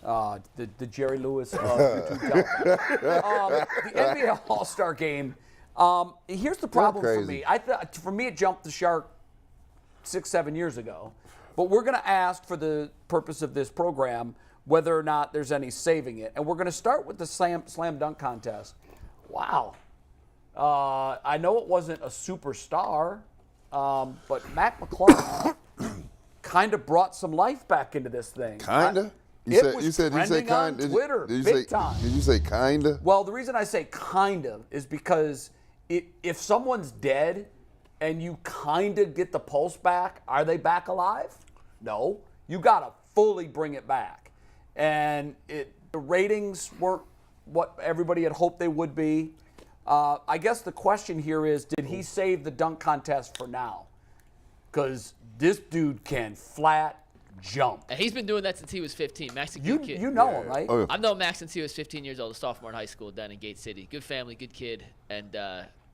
The Jerry Lewis of YouTube. The NBA All-Star Game. Here's the problem for me. For me, it jumped the shark 6-7 years ago. But we're going to ask, for the purpose of this program, whether or not there's any saving it. And we're going to start with the slam dunk contest. Wow. I know it wasn't a superstar, but Mac McClung kind of brought some life back into this thing. Kinda? You said trending on Twitter, big time. Did you say kinda? Well, the reason I say kind of is because if someone's dead and you kind of get the pulse back, are they back alive? No. You got to fully bring it back. And the ratings weren't what everybody had hoped they would be. I guess the question here is, did he save the dunk contest for now? Because this dude can flat jump. And he's been doing that since he was 15. Max a good kid. You know him, right? Oh, yeah. I've known Max since he was 15 years old, a sophomore in high school down in Gate City. Good family, good kid, and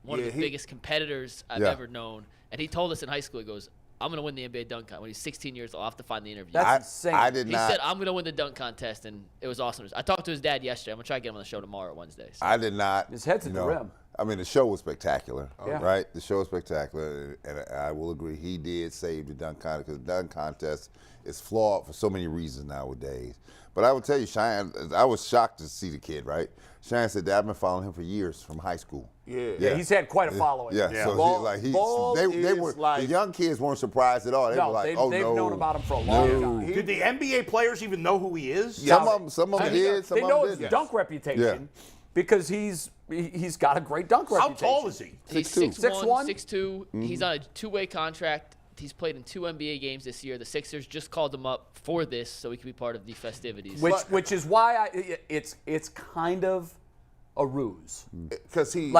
one of the biggest competitors I've ever known. And he told us in high school, he goes, I'm going to win the NBA dunk contest. When he's 16 years old, I'll have to find the interview. That's insane. I did not. He said, I'm going to win the dunk contest, and it was awesome. I talked to his dad yesterday. I'm going to try to get him on the show tomorrow, Wednesday. So. I did not. His head's at the rim. I mean, the show was spectacular, Yeah. right? The show was spectacular, and I will agree he did save the dunk contest, because the dunk contest is flawed for so many reasons nowadays. But I would tell you, Cheyenne, I was shocked to see the kid, right? Cheyenne said that I've been following him for years from high school. Yeah, he's had quite a following. Yeah, so the young kids weren't surprised at all. They were like, they've known about him for a long time. Did the NBA players even know who he is? Some of them did. Some They of know them his didn't. dunk reputation because he's got a great dunk reputation. How tall is he? He's 6'2". 6'1", 6'2". He's on a two-way contract. He's played in 2 NBA games this year. The Sixers just called him up for this so he could be part of the festivities. Which is why it's kind of a ruse. Because he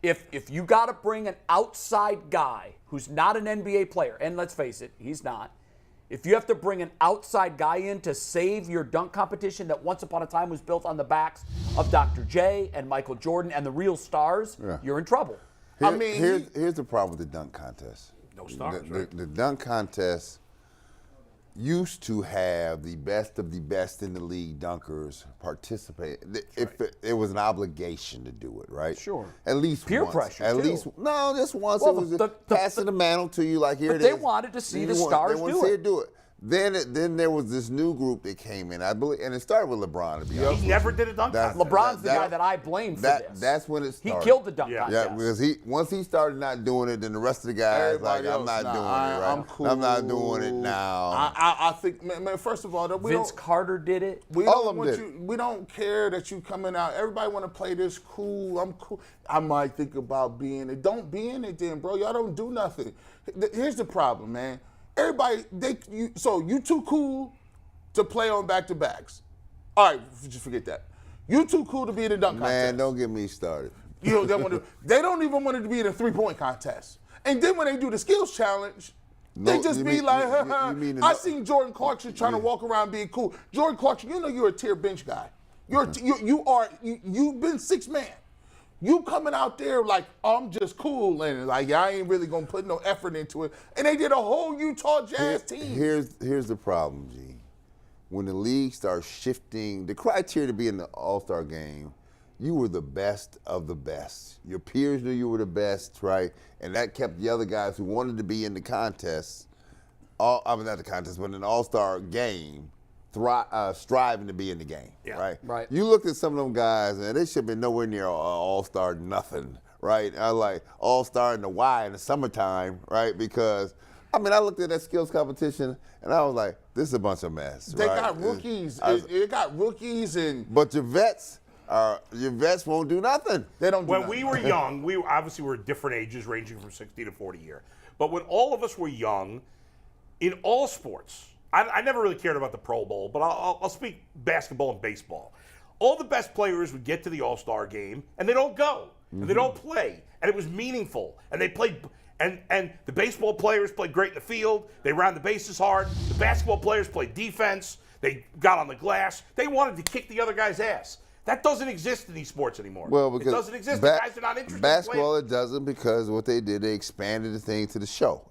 if you got to bring an outside guy who's not an NBA player, and let's face it, he's not. If you have to bring an outside guy in to save your dunk competition that once upon a time was built on the backs of Dr. J and Michael Jordan and the real stars, you're in trouble. Here's the problem with the dunk contest. No stars, The dunk contest used to have the best of the best in the league dunkers participate. It was an obligation to do it, right? Sure. At least peer once. pressure. At too. least just once. Well, It was passing the mantle to you, like here but it is. they wanted to see the stars They wanted do to see it. it do it. Then there was this new group that came in, I believe, and it started with LeBron. To be honest, He never did a dunk contest. LeBron's the guy that I blame for this. That's when it started. He killed the dunk Yeah. contest. Yeah, because once he started not doing it, then the rest of the guys Everybody I'm else, not doing it. Right? I'm cool. I'm not doing it now. I think, man, first of all, Vince Carter did it. We All don't of them want did. you. We don't care that you coming out. Everybody want to play this cool. I'm cool. I might think about being it. Don't be in it then, bro. Y'all don't do nothing. Here's the problem, man. Everybody, so you too cool to play on back-to-backs. All right, just forget that. You too cool to be in the dunk contest. Man, don't get me started. You know, they don't even want it to be in a three-point contest. And then when they do the skills challenge, they just be like, I seen Jordan Clarkson trying to walk around being cool. Jordan Clarkson, you know you're a tier bench guy. You've been sixth man. You coming out there like, I'm just cool and like I ain't really gonna put no effort into it. And they did a whole Utah Jazz team. Here's the problem, G. When the league starts shifting the criteria to be in the All-Star game, you were the best of the best. Your peers knew you were the best, right? And that kept the other guys who wanted to be in the contest, not the contest, but in an All-Star game, striving to be in the game, right? You looked at some of them guys, and they should have been nowhere near All-Star nothing, right? I like All-Star in the Y in the summertime, right? Because I looked at that skills competition, and I was like, this is a bunch of mess. They got rookies. It got rookies But your vets won't do nothing. They don't do When nothing. we were young, we obviously were different ages, ranging from 60 to 40 year. But when all of us were young, in all sports, I never really cared about the Pro Bowl, but I'll speak basketball and baseball. All the best players would get to the All-Star game, and they don't go, and they don't play, and it was meaningful, and they played. And the baseball players played great in the field. They ran the bases hard. The basketball players played defense. They got on the glass. They wanted to kick the other guy's ass. That doesn't exist in these sports anymore. Well, because it doesn't exist. The guys are not interested basketball, in playing. it doesn't, because what they did, they expanded the thing to the show.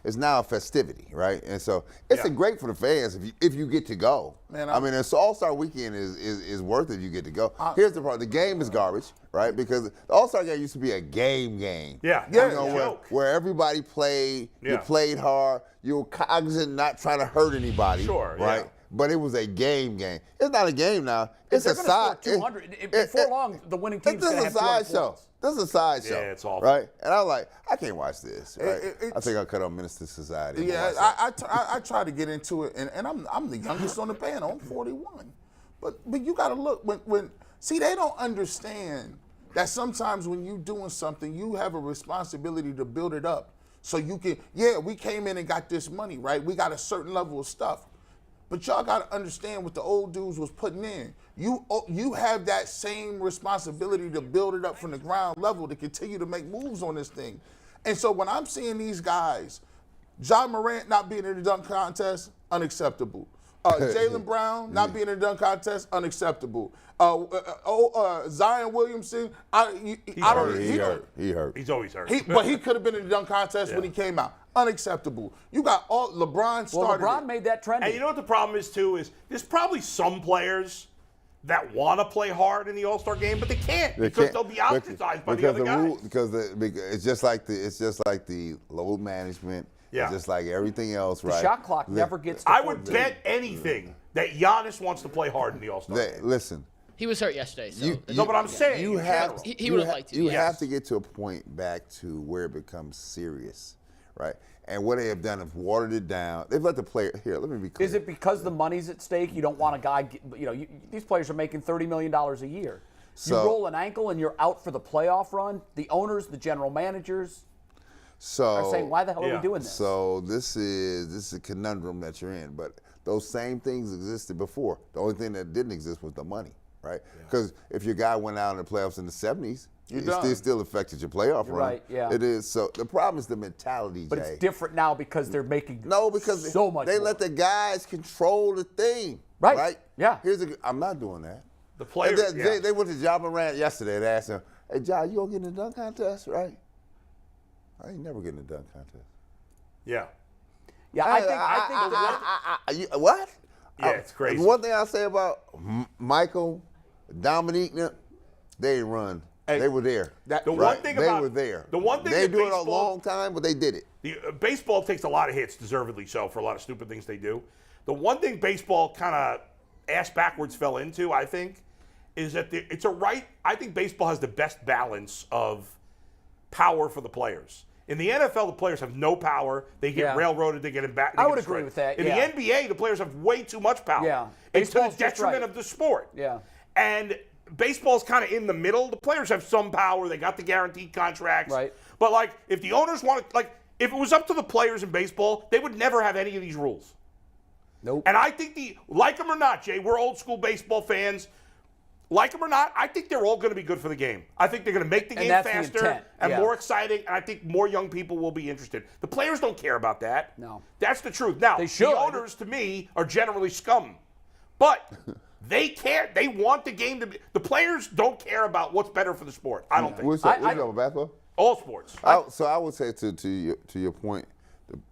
It's now a festivity, right? And so it's great for the fans if you get to go. Man, I mean, it's All-Star Weekend is worth it if you get to go. Here's the problem: the game is garbage, right? Because the All-Star game used to be a game. Yeah, You know, where everybody played, you played hard, you were cognizant, not trying to hurt anybody, Sure, right? yeah. But it was a game. It's not a game now. It's They're a gonna side. score 200. Before long, the winning team's This going to is have a 200 sideshow. points. This is a sideshow. Yeah, it's awful. Right? And I'm like, I can't watch this. Right? It's- I think I'll cut on Minister Society. Yeah, I try to get into it, and I'm the youngest on the panel. I'm 41, but you got to look when see, they don't understand that sometimes when you doing something, you have a responsibility to build it up so you can. Yeah, we came in and got this money, right? We got a certain level of stuff. But y'all got to understand what the old dudes was putting in. You have that same responsibility to build it up from the ground level to continue to make moves on this thing. And so when I'm seeing these guys, John Morant not being in the dunk contest, unacceptable. Jaylen Brown not being in the dunk contest, unacceptable. Zion Williamson, He hurt. He's always hurt. But he could have been in the dunk contest when he came out. Unacceptable. You got all LeBron started. Well, LeBron made that trendy. And you know what the problem is, too, is there's probably some players that want to play hard in the All-Star game, but they can't because they'll be ostracized by the other guys. Because it's just like the load management. Yeah. It's just like everything else, the right? shot clock never gets to I would 14. bet anything that Giannis wants to play hard in the All-Star game. Listen. He was hurt yesterday, so No, but I'm saying You in have general. He would have liked to, You yes. have to get to a point back to where it becomes serious, right? And what they have done is watered it down. They've let the player here. Let me be clear. Is it because the money's at stake? You don't want a guy. These players are making $30 million a year. You roll an ankle and you're out for the playoff run. The owners, the general managers are saying, "Why the hell are we doing this?" So this is a conundrum that you're in. But those same things existed before. The only thing that didn't exist was the money, right? Because if your guy went out in the playoffs in the 70s, it still affected your playoff run. Right, yeah. It is. So the problem is the mentality, But Jay. it's different now because they're making because so much they more. let the guys control the thing. Right. Right? Yeah. I'm not doing that. The players, They went to Ja Morant yesterday and asked him, "Hey, Ja, you gonna get in the dunk contest, right?" I ain't never getting in the dunk contest. Yeah. Yeah, I think What? Yeah, it's crazy. One thing I'll say about Michael, Dominique, they didn't run. They were there. The one thing they about were there. The one thing they that do it a baseball- long time, but they did it. Baseball takes a lot of hits, deservedly so, for a lot of stupid things they do. The one thing baseball kind of ass backwards fell into, I think, is that I think baseball has the best balance of power for the players. In the NFL, the players have no power. They get railroaded. They get in back. I would agree with that, In yeah. the NBA, the players have way too much power. Yeah. It's to the Baseball's just detriment right. of the sport. Yeah. And baseball's kind of in the middle. The players have some power. They got the guaranteed contracts. Right. But, like, if the owners wanted, like, if it was up to the players in baseball, they would never have any of these rules. Nope. And I think like them or not, Jay, we're old school baseball fans. Like them or not, I think they're all going to be good for the game. I think they're going to make the game that's the faster intent, and yeah. more exciting, and I think more young people will be interested. The players don't care about that. No. That's the truth. Now, They should. the owners, to me, are generally scum. But they care. They want the game to be. The players don't care about what's better for the sport. I don't think. What's up with basketball? All sports. So I would say to your point,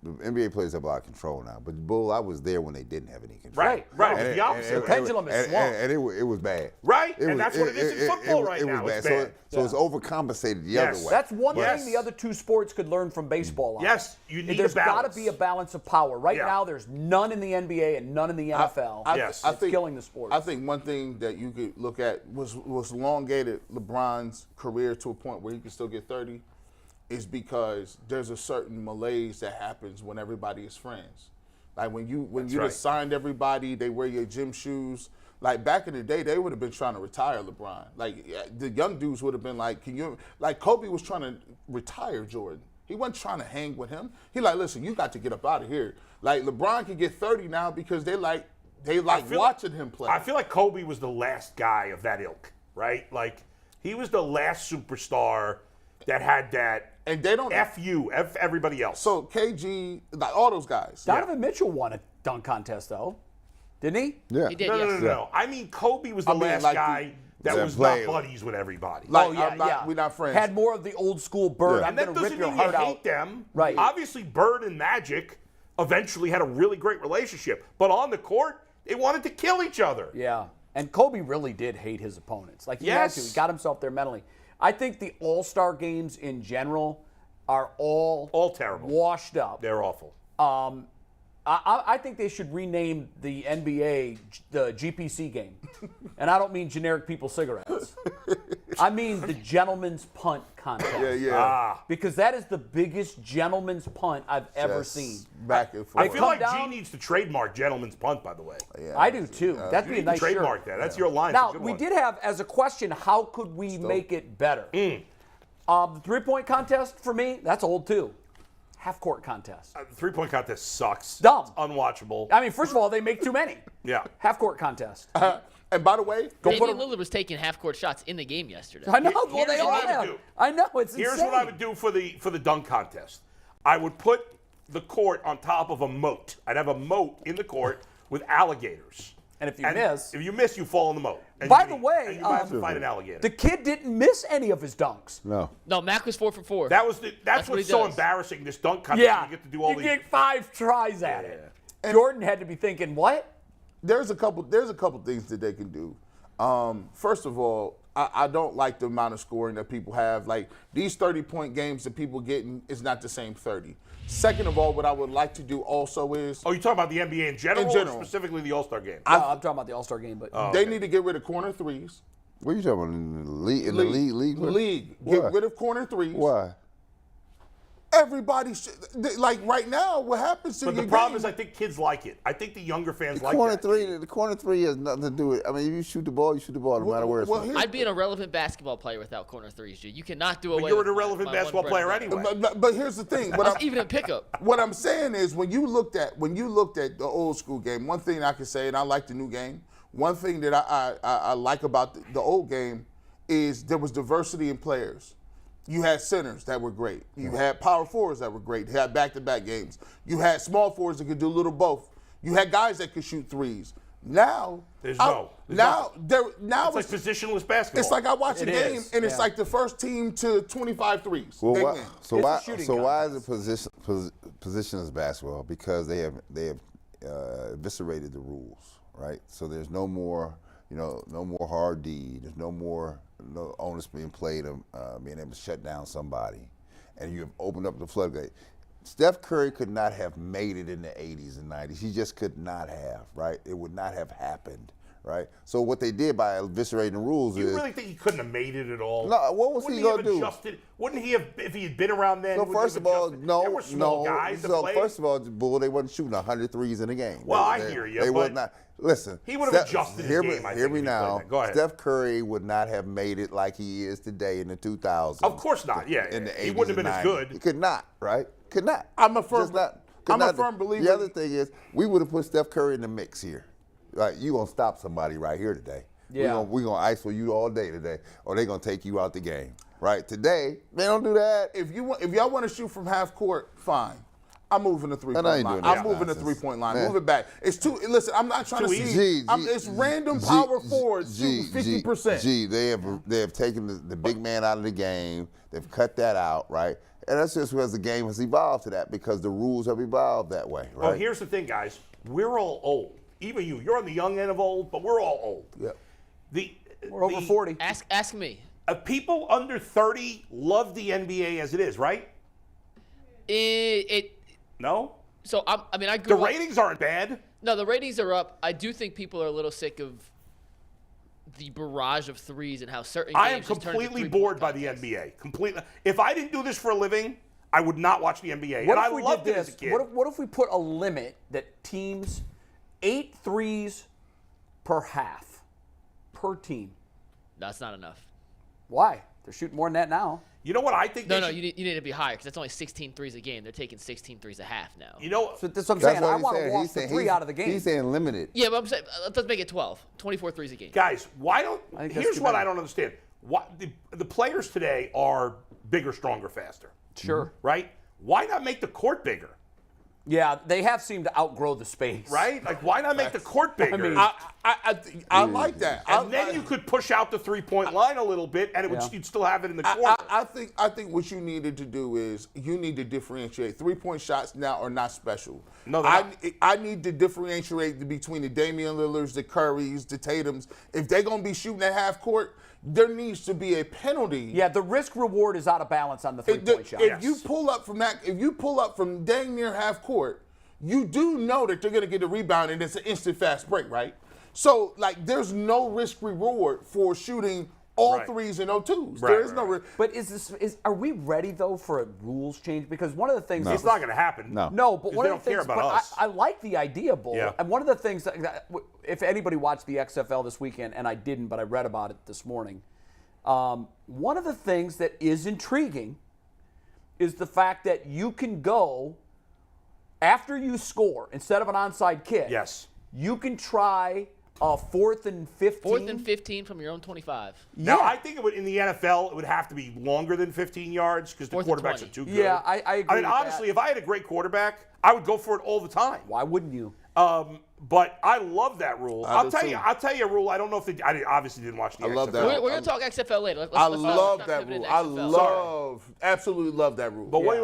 the NBA players have a lot of control now. But Bull, I was there when they didn't have any control. Right. And It's the opposite. The pendulum is swung. And it was bad. Right, and that's what it is in football right now. Was It's bad. bad. So it's overcompensated the other way. That's one Yes. thing the other two sports could learn from baseball on. Yes, you need There's a balance. got to be a balance of power. Right Yeah. now, there's none in the NBA and none in the NFL. Yes. It's killing the sport. I think one thing that you could look at was elongated LeBron's career to a point where he could still get 30 is because there's a certain malaise that happens when everybody is friends. Like when you right. just signed everybody, they wear your gym shoes. Like back in the day, they would have been trying to retire LeBron. Like the young dudes would have been like, Kobe was trying to retire Jordan. He wasn't trying to hang with him. He like, listen, you got to get up out of here. Like LeBron can get 30 now because they like watching him play. I feel like Kobe was the last guy of that ilk, right? Like he was the last superstar that had that. And they don't F everybody else. So KG, like all those guys. Donovan Mitchell won a dunk contest, though. Didn't he? Yeah. He did, no, yes. no. I mean, Kobe was the last like guy that was not buddies with everybody. Like, yeah. we're not friends. Had more of the old school Bird. Yeah. I'm And that going to rip doesn't your mean you heart hate out. them. Right. Obviously, Bird and Magic eventually had a really great relationship. But on the court, they wanted to kill each other. Yeah. And Kobe really did hate his opponents. Like, he had to. He got himself there mentally. I think the All-Star games in general are all terrible. Washed up. They're awful. I think they should rename the NBA the GPC game. And I don't mean generic people cigarettes. I mean the gentleman's punt contest. Yeah. Because that is the biggest gentleman's punt I've ever seen. Back and forth. I feel like G needs to trademark gentleman's punt, by the way. Yeah, I do too. That'd You be a need to nice shirt. trademark that. That's your line. Now, It's a good we one. did have, as a question, how could we make it better? The three-point contest, for me, that's old too. Half-court contest. The three-point contest sucks. Dumb. It's unwatchable. I mean, first of all, they make too many. Yeah. Half-court contest. And by the way, Damion Lillard was taking half-court shots in the game yesterday. I know. Well, Here's they all what I would have. do. I know. It's Here's insane. what I would do for the dunk contest. I would put the court on top of a moat. I'd have a moat in the court with alligators. And if you miss, you fall in the moat. And By you the eat. way, And you might have to fight an alligator. the kid didn't miss any of his dunks. No, Mac was 4 for 4. That's what what's he so does. embarrassing. This dunk contest. Yeah. You get to do all you these. get 5 tries at it. Jordan had to be thinking, what? there's a couple things that they can do. First of all, I don't like the amount of scoring that people have. Like, these 30-point games that people getting is not the same 30. Second of all, what I would like to do also is Oh, you talking about the NBA in general, In general. or specifically the All-Star game? I'm talking about the All-Star game, but they need to get rid of corner threes. What are you talking about in the league? In the league? Get Why? rid of corner threes. Why? Everybody should, like right now, what happens to But your the problem game, is, I think kids like it. I think the younger fans The like corner that. three. The corner three has nothing to do with. I mean, if you shoot the ball, no matter where it's well, from. here's- I'd be an irrelevant basketball player without corner threes, G. You cannot do But away you're with an irrelevant my basketball one bread player and butter. anyway. but here's the thing. Even in pickup. What I'm saying is, when you looked at the old school game, one thing I can say, and I like the new game. One thing that I like about the old game is there was diversity in players. You had centers that were great. You had power forwards that were great. You had back-to-back games. You had small forwards that could do a little both. You had guys that could shoot threes. Now, There's now it's like positionless basketball. it's like I watch a It game is, and it's yeah. like the first team to 25 threes. Well, They why, win. so It's a why? shooting So why is contest. it positionless basketball? Because they have eviscerated the rules, right? So there's no more, no more hard D. There's no onus being played of being able to shut down somebody, and you have opened up the floodgate. Steph Curry could not have made it in the 80s and 90s. He just could not have, right? It would not have happened, right? So what they did by eviscerating the rules You is. really think he couldn't have made it at all? No, what was he gonna do? Wouldn't he have, if he had been around then? So wouldn't he first have of all, adjusted? no, There were small no. guys that So played. first of all, Bull, they wasn't shooting 100 threes in a game. Well, I They- hear you, They was but not. Listen, he would have adjusted his hear game, Me, I think, hear if me he now. played that. Go ahead. Steph Curry would not have made it like he is today in the 2000s. Of course not. Yeah, In the 80s he wouldn't have been and as 90s. good. He could not, right? Could not. I'm a firm- Just not- could I'm a not. firm believer- The other thing is, we would have put Steph Curry in the mix here. Like, you gonna stop somebody right here today. Yeah. We gonna ISO you all day today, or they gonna take you out the game. Right? Today, they don't do that. If y'all want to shoot from half court, fine. I'm moving the I three-point ain't line. doing that I'm moving the nonsense. three-point line. Man. Move it back. It's too. Listen, I'm not trying Too to easy. see. It's random power forwards shooting 50%. They have taken the big man out of the game. They've cut that out, right? And that's just because the game has evolved to that, because the rules have evolved that way, right? Oh, here's the thing, guys. We're all old. Even you. You're on the young end of old, but we're all old. Yep. we're over 40. Ask me. People under 30 love the NBA as it is, right? No? So I mean, I The grew up. ratings aren't bad. No, the ratings are up. I do think people are a little sick of the barrage of threes and how certain games I am just turn into completely three-point bored by the contests. NBA. Completely. If I didn't do this for a living, I would not watch the NBA. What and if I we loved did it as a this? kid. What if we put a limit that teams 8 threes per half per team? That's not enough. Why? They're shooting more than that now. You know what I think? No, they should- you need to be higher because that's only 16 threes a game. They're taking 16 threes a half now. You know, So that's what I'm That's saying. what I he's want to saying. walk He's the saying- three out of the game. He's saying limited. Yeah, but I'm saying let's make it 12. 24 threes a game. guys, why don't? I think that's Here's too what many. I don't understand. What the players today are bigger, stronger, faster. Sure. Right? Why not make the court bigger? Yeah, they have seemed to outgrow the space. Right? Like, why not make the court bigger? I like that. And then you could push out the three-point line a little bit, and you'd still have it in the corner. I think what you needed to do is you need to differentiate. 3-point shots now are not special. No, they're not. I need to differentiate between the Damion Lillards, the Currys, the Tatums. If they're gonna be shooting at half court, there needs to be a penalty. Yeah, the risk reward is out of balance on the 3-point shot. If you pull up from dang near half court, you do know that they're gonna get a rebound and it's an instant fast break, right? So like, there's no risk reward for shooting all threes and no twos. There is no risk. But are we ready though for a rules change? Because one of the things it's not going to happen. No, but one they of don't the things care about us. I like the idea, Bull. Yeah. And one of the things that if anybody watched the XFL this weekend, and I didn't, but I read about it this morning. One of the things that is intriguing is the fact that you can go after you score instead of an onside kick. Yes. You can try a 4th and 15. 4th and 15 from your own 25. Now, Yeah. I think in the NFL, it would have to be longer than 15 yards because the 4th and quarterbacks 20. are too good. Yeah, I agree I mean, with honestly, that. if I had a great quarterback, I would go for it all the time. Why wouldn't you? But I love that rule. I do too. I'll tell you a rule. I don't know if I obviously didn't watch the XFL. love that. We're going to talk XFL later. I Let's love not that pivot rule. into I XFL. absolutely love that rule. But what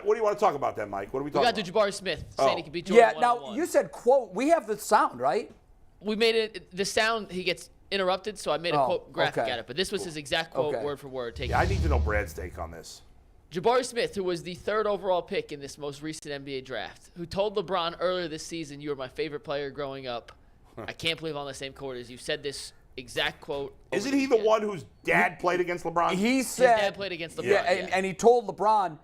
do you want to talk about then, Mike? What are we We talking got to about? Jabari Smith saying he could beat Jordan Yeah, now one-on-one. you said quote. We have the sound, right? We made it, the sound, he gets interrupted, so I made a quote graphic okay. at it. But this was his exact quote, Okay. word for word. Taken. Yeah, I need to know Brad's take on this. Jabari Smith, who was the 3rd overall pick in this most recent NBA draft, who told LeBron earlier this season, "You were my favorite player growing up. I can't believe I'm on the same court as you." Said this exact quote. Isn't he the one whose dad played against LeBron? He His said. dad played against LeBron. Yeah, and he told LeBron,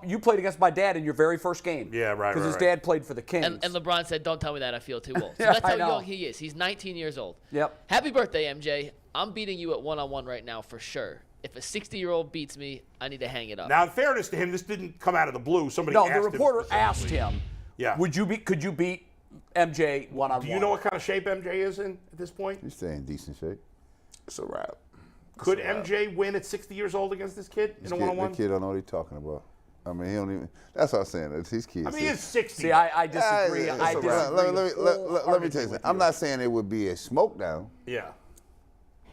"You played against my dad in your very first game." Yeah, right, Because his right. dad played for the Kings. And LeBron said, "Don't tell me that. I feel too old." So Yeah, that's I how know. young he is. He's 19 years old. Yep. Happy birthday, MJ. I'm beating you at one-on-one right now for sure. If a 60-year-old beats me, I need to hang it up. Now, in fairness to him, this didn't come out of the blue. Somebody no, asked the him reporter specifically. asked him, Yeah. Could you beat MJ one-on-one?" Do you know what kind of shape MJ is in at this point? He's staying in decent shape. It's a wrap. Could MJ win at 60 years old against this kid in a one-on-one? The kid don't know what he's talking about. I mean, he don't even. That's what I'm saying. It's his kids. I mean, he's 60. See, I disagree. Yeah, I it's a disagree. wrap. Let me tell you wholeheartedly something. with I'm you. not saying it would be a smoke down. Yeah.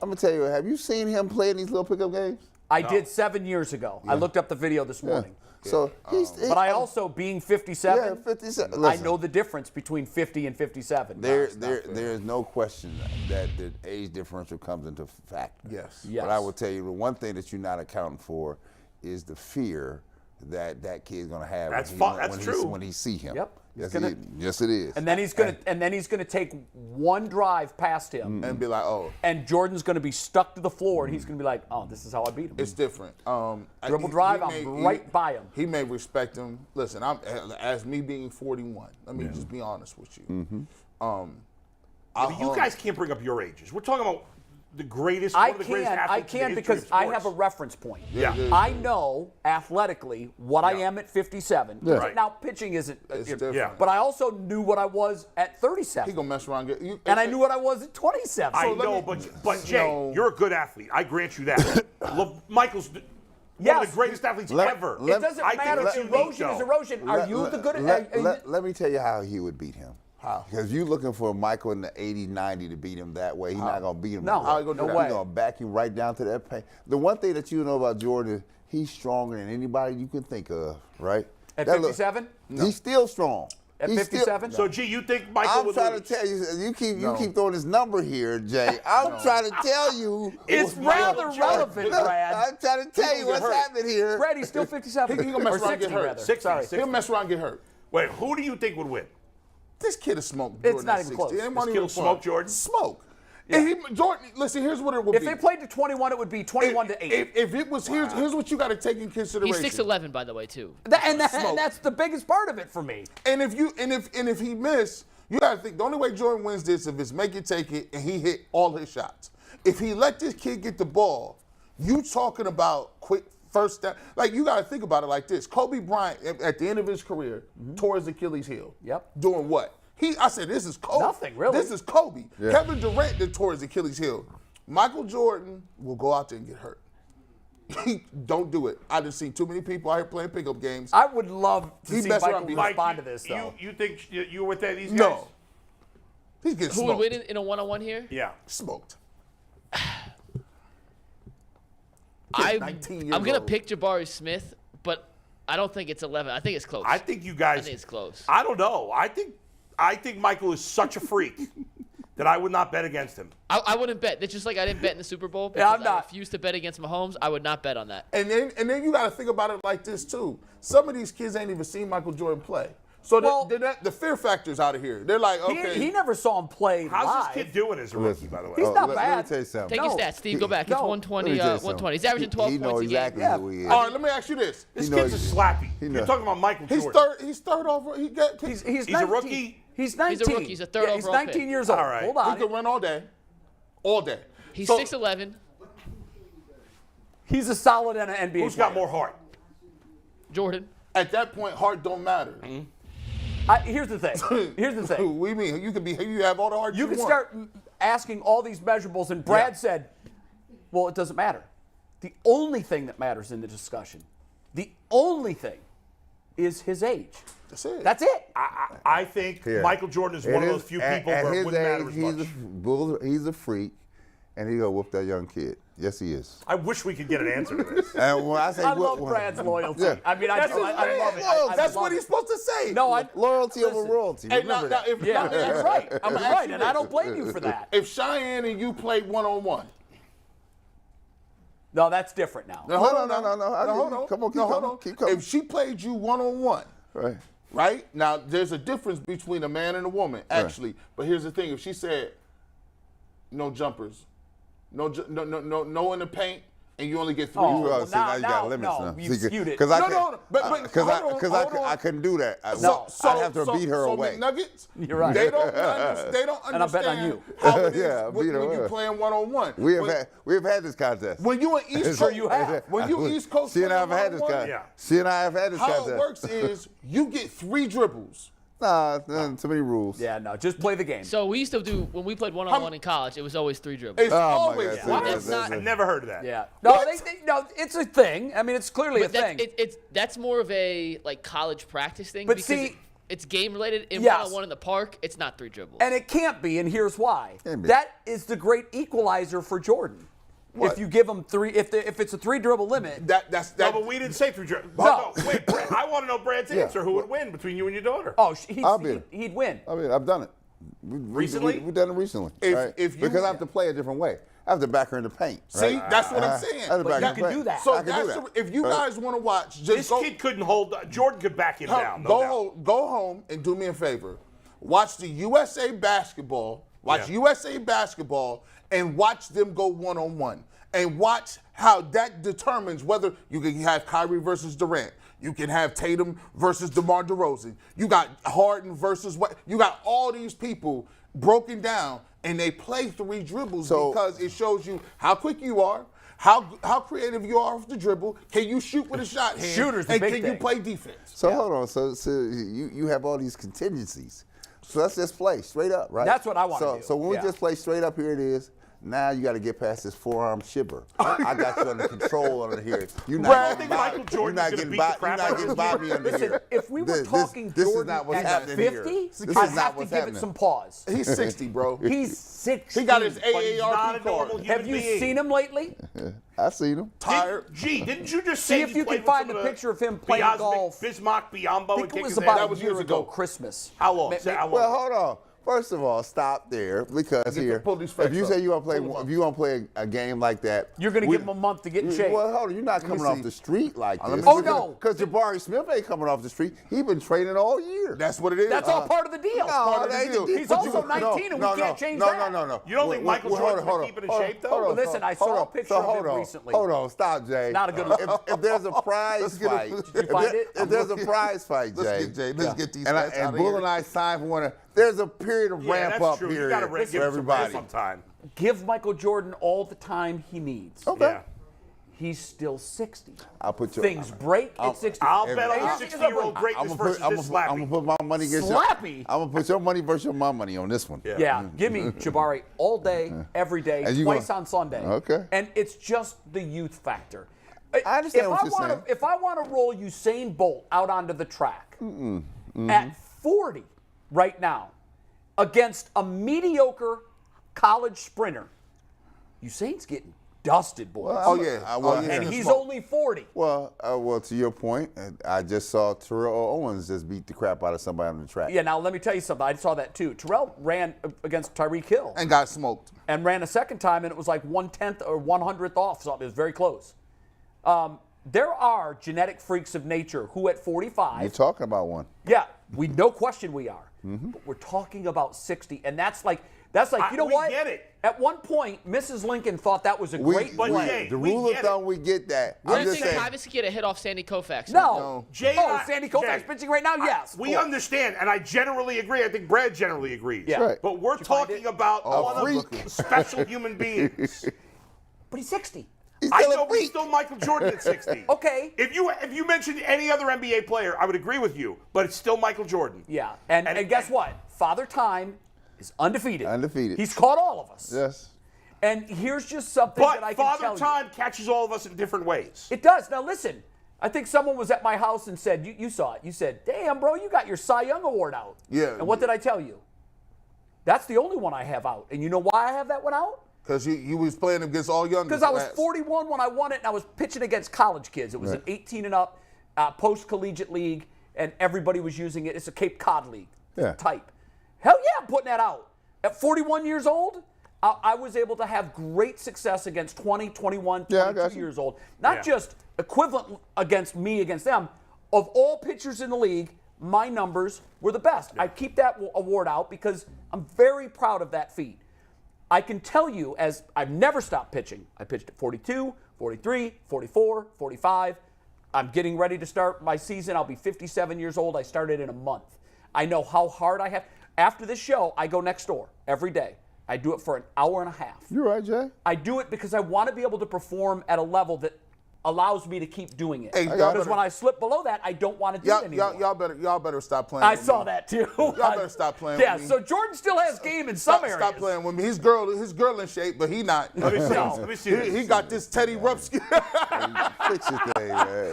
I'm gonna tell you. Have you seen him play in these little pickup games? I did 7 years ago. I looked up the video this morning. So he's. But I also, being 57, Yeah, 57. I Listen. know the difference between 50 and 57. There is no question that the age differential comes into fact. Yes. Yes. But I will tell you, the one thing that you're not accounting for is the fear that kid's gonna have That's when true. when he see him. Yep. Yes, it is. And then he's gonna take one drive past him, And be like, oh, and Jordan's gonna be stuck to the floor, and he's gonna be like, "Oh, this is how I beat him." it's different. Dribble drive, I'm right by him. He may respect him. Listen, as me being 41, let me just be honest with you. But you guys can't bring up your ages. We're talking about the greatest. I one of the greatest can athletes in the history because of I sports. have a reference point. Yeah. I know athletically what I Yeah. am at 57. Yeah. Right. Now pitching isn't, It's different. Yeah. but I also knew what I was at 37, He gonna mess around. Get you, and I knew what I was at 27. I So let know, me- but Jay, No. you're a good athlete. I grant you that. Michael's one Yes. of the greatest athletes Let- ever. it doesn't I think matter. it's unique, Erosion is though. erosion. Are you the good? Let me tell you how he would beat him. How? Because you're looking for Michael in the 80, 90 to beat him that way. He's not going to beat him No, that how way. he gonna do He's that? going to back you right down to that pain. The one thing that you know about Jordan is he's stronger than anybody you can think of, right? At That look- 57? He's still strong. At He's still- 57? So, G, you think Michael I'm would trying lose? to tell you, you No. keep throwing this number here, Jay. I'm trying to tell you. It's rather relevant, Brad. I'm trying to tell you gonna get what's hurt. happening here. Brad, he's still 57. He gonna mess or around and 60, get hurt. rather. 60, Sorry. 60. He'll mess around and get hurt. Wait, who do you think would win? This kid is smoke. It's Jordan not at even 60. close. It ain't This even kid will fun. smoke Jordan? Smoke. And Jordan, listen, here's what it would If be. they played to 21, it would be 21 to 8. If it was, here's what you got to take in consideration. He's 6'11", by the way, too. And that's the biggest part of it for me. And if he missed, you got to think the only way Jordan wins this if it's make it, take it, and he hit all his shots. If he let this kid get the ball, you talking about quick first down. Like, you got to think about it like this. Kobe Bryant, at the end of his career, tore his Achilles heel. Yep. Doing what? I said, this is Kobe. Nothing, really. This is Kobe. Yeah. Kevin Durant that tore his Achilles heel. Michael Jordan will go out there and get hurt. Don't do it. I just seen too many people out here playing pickup games. I would love to He see messed Michael around, respond Mike, to this, though. You think you were with these guys? No. He's getting Who smoked. would win in a one-on-one here? Yeah. Smoked. I'm 19 years going to old. pick Jabari Smith, but I don't think it's 11. I think it's close. I think you guys. I think it's close. I don't know. I think Michael is such a freak that I would not bet against him. I wouldn't bet. It's just like I didn't bet in the Super Bowl Yeah, because I'm not. I refused to bet against Mahomes. I would not bet on that. And then you got to think about it like this too. Some of these kids ain't even seen Michael Jordan play. So Well- the fear factor's out of here. They're like, okay. He never saw him play How's live. this kid doing as a rookie, by the way? He's not let bad. me tell you something. Take No. his stats, Steve. Go back. It's No. 120. Let me tell you 120. He's something. averaging 12 he points know a exactly game. who he is. All right, let me ask you this. This He kid's knows- a slappy. he You're knows. talking about Michael He's Jordan. He's third over. He's 19. He's a rookie? He's 19. He's a rookie. He's a third He's overall 19 pick. years old. All right. Hold He on. can run all day. All day. He's So- 6'11". He's a solid NBA Who's got player. more heart? Jordan. At that point, heart don't matter. Here's the thing. Here's the thing. What do you mean? You have all the heart You you can want. start asking all these measurables, and Brad said, well, it doesn't matter. The only thing that matters in the discussion, the only thing, is his age. That's it. That's it. I think Here. Michael Jordan is one of those few people at where it his wouldn't matter age, as much. he's a freak, and he gonna whoop that young kid. Yes, he is. I wish we could get an answer to this. And when I say I whoop, love Brad's loyalty. Yeah. I mean, I love it. That's what he's supposed to say. No, I. loyalty over Listen. royalty. Hey, Remember now, that. if, Yeah, now, you're right. I'm You're gonna ask right, you and I this. don't blame you for that. If Cheyenne and you played one-on-one. No, that's different now. No, hold on. hold on. Come on, keep No, hold coming. on. Keep coming. If she played you one-on-one, Right. right? Now, there's a difference between a man and a woman, actually. But here's the thing. If she said, no jumpers, no in the paint, and you only get 3 Oh, jumpers. well, See, now you got limits no, now. you skewed it. Because No, no, but hold on. I couldn't do that. No. I'd have to beat her so away. McNuggets, You're right. They don't understand And I'm betting on you. how it is Yeah, when beat her you're up. playing one-on-one. We have had this contest. When you in East Coast, Sure you have. When you East Coast, She and I have playing had this one-on-one, contest. Yeah. She and I have had this How contest. it works is you get 3 dribbles. Nah, too many rules. Yeah, no, just play the game. So we used to do, when we played one-on-one in college, it was always 3 dribbles. It's Oh, my always God. three What? dribbles. That's not- I never heard of that. Yeah. No, What? no, it's a thing. I mean, it's clearly But a thing. that's more of a like college practice thing But because see- it's game related. In Yes. one-on-one in the park, it's not 3 dribbles. And it can't be, and here's why. Can't be. That is the great equalizer for Jordan. What? If you give him 3, if it's a 3 dribble limit, That's No, but we didn't say 3 dribbles. No. No, wait, Brad, I want to know Brad's answer. Who would win between you and your daughter? I'll beat him. he'd win. I mean, I've done it. Recently? We've done it recently. If- right? if you- because I have to play a different way. I have to back her in the paint. See, right? that's what I'm I saying. have to But back you her in can the do paint. that. So I can do that's that. if you guys want to watch, just This go, kid couldn't hold. Jordan could back him down. No doubt. go home and do me a favor. Watch the USA basketball. Watch Yeah. USA basketball and watch them go one-on-one. And watch how that determines whether you can have Kyrie versus Durant. You can have Tatum versus DeMar DeRozan. You got Harden versus what? You got all these people broken down, and they play 3 dribbles because it shows you how quick you are, how creative you are with the dribble. Can you shoot with a shot hand? Shooter's the and big can you thing. play defense? So hold on. So you have all these contingencies. So let's just play straight up, right? That's what I wanna do. So when we Yeah. just play straight up, here it is. Now you got to get past this forearm shiver. I got you under control under here. You're Brad, I not think getting by- Michael Jordan's you're not gonna getting beat by- the crap you're out not of getting this by kid. me under Listen, here. if we were This- talking this is Jordan not what's at happening 50, here. This I'd is not have to what's give happening. it some pause. He's 60, bro. He's 60. He got his But he's not AARP a normal card. human Have you being. seen him lately? I seen him. Tired. Didn't you just say See if he you played can with find some a of the picture of him playing Biosmic, golf. Bismarck, Biombo, I and think kick it was his about ass? a was year years ago, ago. Christmas. How long? Ma- Say ma- how long? Well, hold on. First of all, stop there because Get the- here, pull these if facts you up. say you want to play, Pull them up. if you want to play a game like that, You're going to give him a month to get in shape. Well, hold on, you're not coming off see. the street like let this. me Oh, no. Because Jabari Smith ain't coming off the street. He's been training all year. That's what it is. That's all part of the deal. part of the that ain't deal. deal. He's But also 19 and we can't change no, that. No. You don't think Michael Jordan's been keeping in shape, though? Hold on, Listen, I saw hold a on. picture So of him hold on. recently. Hold on, stop, Jay. Not a good look. If there's a prize fight, you find it? if there's a prize fight, Let's Jay, get Jay. Let's get these and, facts and out of Bull here. and I signed for one. There's a period of Yeah, ramp that's up true. You period gotta for give him some everybody. rest sometime. Give Michael Jordan all the time he needs. Okay. Yeah. He's still 60. I'll put your Things break at 60. I'll If- bet on Here's the the 60-year-old other- greatness versus this I'm slappy. gonna put my money against Slappy? I'm gonna put your money versus my money on this one. Yeah, give me Jabari all day, every day, And you twice gonna- on Sunday. Okay. And it's just the youth factor. I understand what you're saying. If I want to roll Usain Bolt out onto the track at 40 right now against a mediocre college sprinter, Usain's getting dusted, boys. And he's only 40. Well, to your point, I just saw Terrell Owens just beat the crap out of somebody on the track. Yeah, now let me tell you something. I saw that too. Terrell ran against Tyreek Hill. And got smoked. And ran a second time, and it was like 1/10 or 100th off something. It was very close. There are genetic freaks of nature who at 45. You're talking about one. Yeah, no question we are. But we're talking about 60, and that's like you know what? We get it. At one point, Mrs. Lincoln thought that was a great play. The rule of thumb, we get that. I'm just saying. Travis could get a hit off Sandy Koufax. No. Jay, Sandy Koufax pitching right now? Yes. We understand, and I generally agree. I think Brad generally agrees. Yeah. Right. But we're talking about one of the special human beings. But he's 60. I know he's still Michael Jordan at 60. Okay. If you mentioned any other NBA player, I would agree with you, but it's still Michael Jordan. Yeah. And guess what? Father Time is undefeated. Undefeated. He's caught all of us. Yes. And here's just something that I can tell you. But Father Time catches all of us in different ways. It does. Now listen, I think someone was at my house and said, you saw it. You said, damn, bro, you got your Cy Young Award out. Yeah. And what did I tell you? That's the only one I have out. And you know why I have that one out? Because you was playing against all young. Because I was 41 when I won it, and I was pitching against college kids. It was an 18 and up post-collegiate league, and everybody was using it. It's a Cape Cod league type. Hell yeah, I'm putting that out. At 41 years old, I was able to have great success against 20, 21, 22 years old. Not just equivalent against me, against them. Of all pitchers in the league, my numbers were the best. I keep that award out because I'm very proud of that feat. I can tell you, as I've never stopped pitching. I pitched at 42, 43, 44, 45. I'm getting ready to start my season. I'll be 57 years old. I started in a month. I know how hard I have. After this show, I go next door every day. I do it for an hour and a half. You're right, Jay. I do it because I want to be able to perform at a level that allows me to keep doing it. Hey, because when I slip below that, I don't want to do it anymore. Y'all better stop playing. I with saw me. that too. Y'all better stop playing with me. Yeah, so Jordan still has game in some areas. Stop playing with me. His girl in shape, but he not. Let me see this. He got this Teddy Rupp. Fix your thing, man.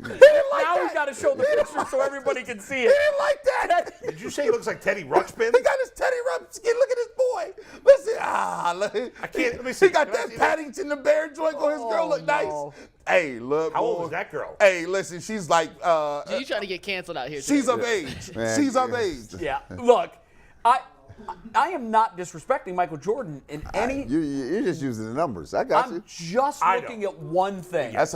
Now we got to show the picture so everybody can see it. He didn't like that. Did you say he looks like Teddy Ruxpin? He got his Teddy Rupp skin. Look at this boy. Listen, I can't. Let me see. He got that Paddington the Bear joint on his girl. Look nice. Hey, look. How old is that girl? Hey, listen, she's like. You trying to get canceled out here? She's of age. Man, She's of age. Yeah. Look, I am not disrespecting Michael Jordan in any. You're just using the numbers. I got you. I'm just looking at one thing. That's